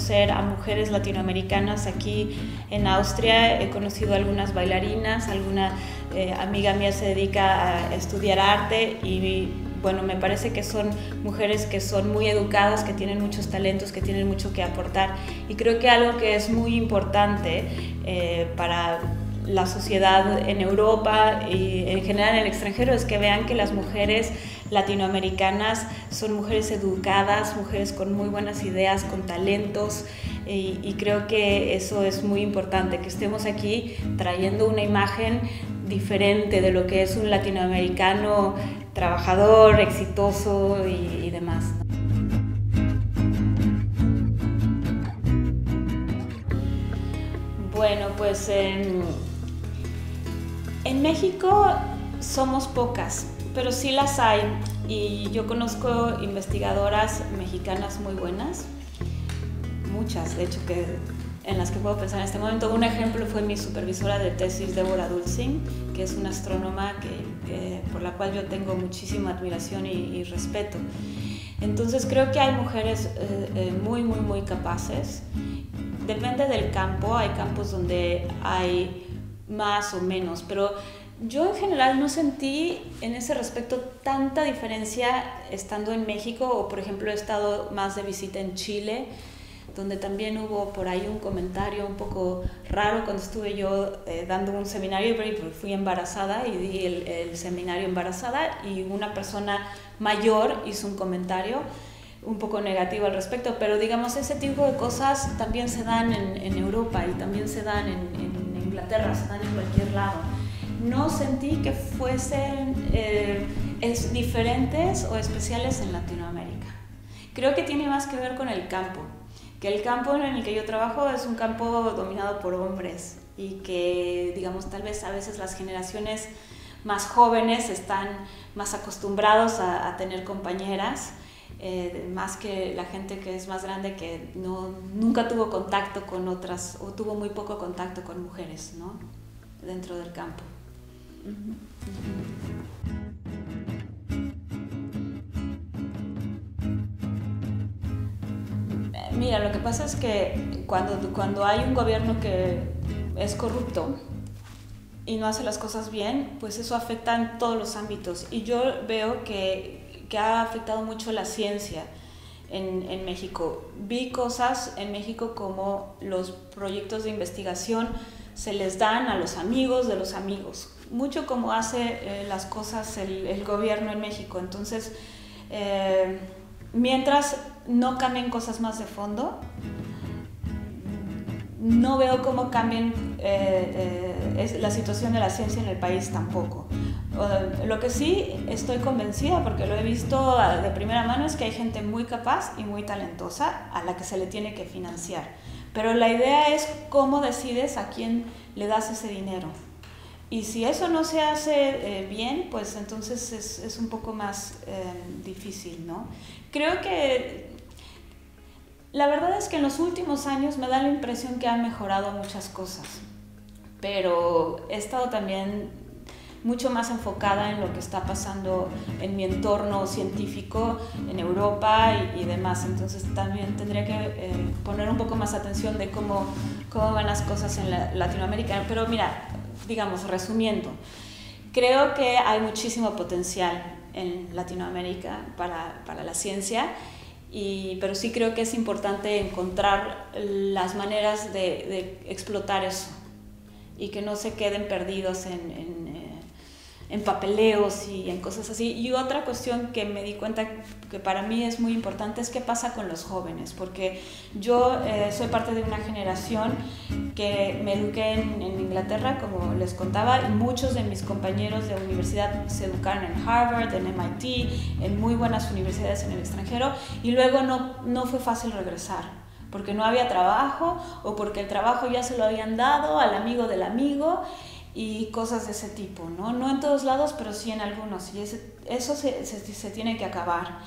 conocer a mujeres latinoamericanas aquí en Austria. He conocido algunas bailarinas, alguna amiga mía se dedica a estudiar arte y bueno, me parece que son mujeres que son muy educadas, que tienen muchos talentos, que tienen mucho que aportar. Y creo que algo que es muy importante para la sociedad en Europa y en general en el extranjero es que vean que las mujeres latinoamericanas son mujeres educadas, mujeres con muy buenas ideas, con talentos, y creo que eso es muy importante, que estemos aquí trayendo una imagen diferente de lo que es un latinoamericano trabajador, exitoso y demás. Bueno, pues en México somos pocas, pero sí las hay, y yo conozco investigadoras mexicanas muy buenas, muchas, de hecho, en las que puedo pensar en este momento. Un ejemplo fue mi supervisora de tesis, Débora Dulcin, que es una astrónoma por la cual yo tengo muchísima admiración y respeto. Entonces creo que hay mujeres muy capaces. Depende del campo, hay campos donde hay más o menos, pero yo en general no sentí en ese respecto tanta diferencia estando en México, o por ejemplo he estado más de visita en Chile, donde también hubo por ahí un comentario un poco raro cuando estuve yo dando un seminario, pero fui embarazada y di el seminario embarazada, y una persona mayor hizo un comentario un poco negativo al respecto, pero digamos ese tipo de cosas también se dan en Europa y también se dan en Inglaterra, se dan en cualquier lado. No sentí que fuesen diferentes o especiales en Latinoamérica. Creo que tiene más que ver con el campo, que el campo en el que yo trabajo es un campo dominado por hombres y que, digamos, tal vez a veces las generaciones más jóvenes están más acostumbrados a tener compañeras, más que la gente que es más grande, que nunca tuvo contacto con otras, o tuvo muy poco contacto con mujeres, ¿no?, dentro del campo. Mira, lo que pasa es que cuando hay un gobierno que es corrupto y no hace las cosas bien, pues eso afecta en todos los ámbitos. Y yo veo que ha afectado mucho la ciencia en México. Vi cosas en México como los proyectos de investigación se les dan a los amigos de los amigos, mucho como hace las cosas el gobierno en México. Entonces, mientras no cambien cosas más de fondo, no veo cómo cambien la situación de la ciencia en el país tampoco. Lo que sí estoy convencida, porque lo he visto de primera mano, es que hay gente muy capaz y muy talentosa a la que se le tiene que financiar. Pero la idea es cómo decides a quién le das ese dinero. Y si eso no se hace bien, pues entonces es un poco más difícil, ¿no? Creo que la verdad es que en los últimos años me da la impresión que han mejorado muchas cosas, pero he estado también mucho más enfocada en lo que está pasando en mi entorno científico en Europa y demás. Entonces también tendría que poner un poco más atención de cómo van las cosas en Latinoamérica. Pero mira, digamos, resumiendo, creo que hay muchísimo potencial en Latinoamérica para la ciencia, pero sí creo que es importante encontrar las maneras de explotar eso y que no se queden perdidos en papeleos y en cosas así. Y otra cuestión que me di cuenta que para mí es muy importante es qué pasa con los jóvenes, porque yo soy parte de una generación que me eduqué en Inglaterra, como les contaba, y muchos de mis compañeros de universidad se educaron en Harvard, en MIT, en muy buenas universidades en el extranjero, y luego no fue fácil regresar, porque no había trabajo o porque el trabajo ya se lo habían dado al amigo del amigo, y cosas de ese tipo, ¿no? No en todos lados, pero sí en algunos, y eso se tiene que acabar.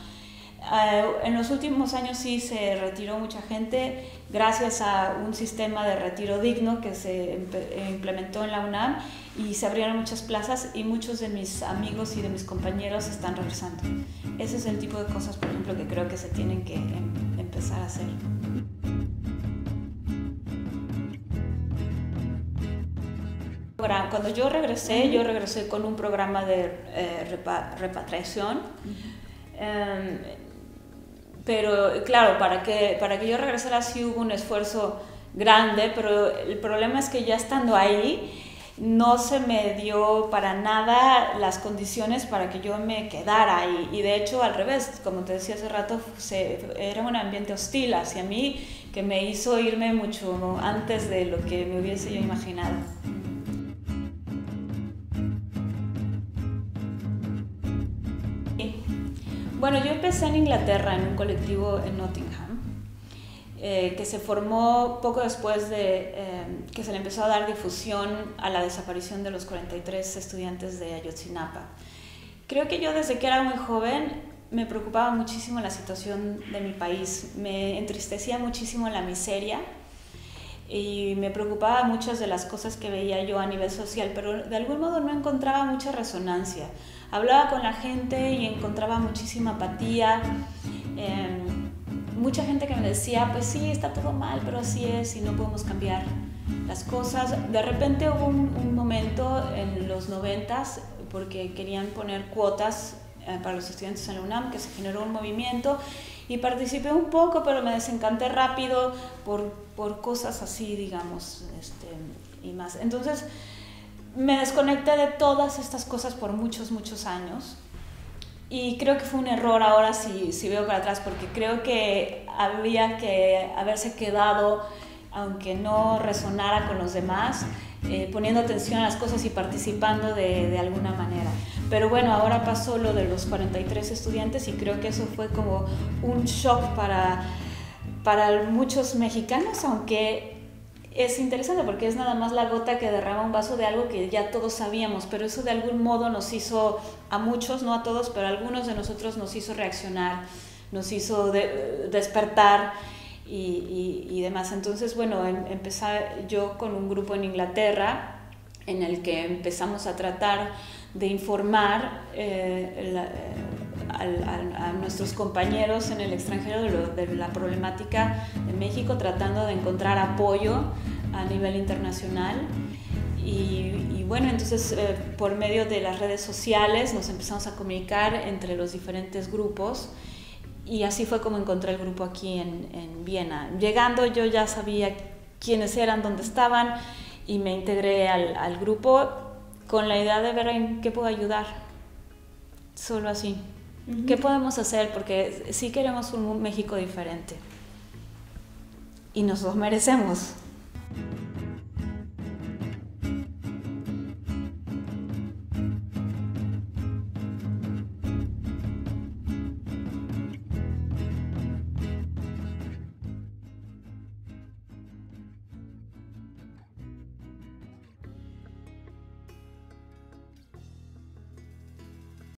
En los últimos años sí se retiró mucha gente gracias a un sistema de retiro digno que se implementó en la UNAM, y se abrieron muchas plazas y muchos de mis amigos y de mis compañeros están regresando. Ese es el tipo de cosas, por ejemplo, que creo que se tienen que empezar a hacer. Cuando yo regresé con un programa de repatriación. Pero claro, para que yo regresara sí hubo un esfuerzo grande, pero el problema es que ya estando ahí no se me dio para nada las condiciones para que yo me quedara ahí. Y de hecho, al revés, como te decía hace rato, era un ambiente hostil hacia mí que me hizo irme mucho antes de lo que me hubiese yo imaginado. Bueno, yo empecé en Inglaterra en un colectivo en Nottingham, que se formó poco después de que se le empezó a dar difusión a la desaparición de los 43 estudiantes de Ayotzinapa. Creo que yo desde que era muy joven me preocupaba muchísimo la situación de mi país, me entristecía muchísimo la miseria y me preocupaba muchas de las cosas que veía yo a nivel social, pero de algún modo no encontraba mucha resonancia. Hablaba con la gente y encontraba muchísima apatía, mucha gente que me decía, pues sí, está todo mal, pero así es y no podemos cambiar las cosas. De repente hubo un momento en los 90s, porque querían poner cuotas para los estudiantes en la UNAM, que se generó un movimiento y participé un poco, pero me desencanté rápido por cosas así, digamos, y más. Entonces me desconecté de todas estas cosas por muchos años y creo que fue un error ahora si veo para atrás, porque creo que había que haberse quedado, aunque no resonara con los demás, poniendo atención a las cosas y participando de alguna manera. Pero bueno, ahora pasó lo de los 43 estudiantes y creo que eso fue como un shock para muchos mexicanos, aunque es interesante porque es nada más la gota que derrama un vaso de algo que ya todos sabíamos, pero eso de algún modo nos hizo, a muchos, no a todos, pero a algunos de nosotros nos hizo reaccionar, nos hizo despertar y demás. Entonces, bueno, empecé yo con un grupo en Inglaterra en el que empezamos a tratar de informar a nuestros compañeros en el extranjero de la problemática de México, tratando de encontrar apoyo a nivel internacional. Y bueno, entonces por medio de las redes sociales nos empezamos a comunicar entre los diferentes grupos y así fue como encontré el grupo aquí en Viena. Llegando yo ya sabía quiénes eran, dónde estaban y me integré al grupo con la idea de ver en qué puedo ayudar, solo así. ¿Qué podemos hacer? Porque sí queremos un México diferente y nos lo merecemos.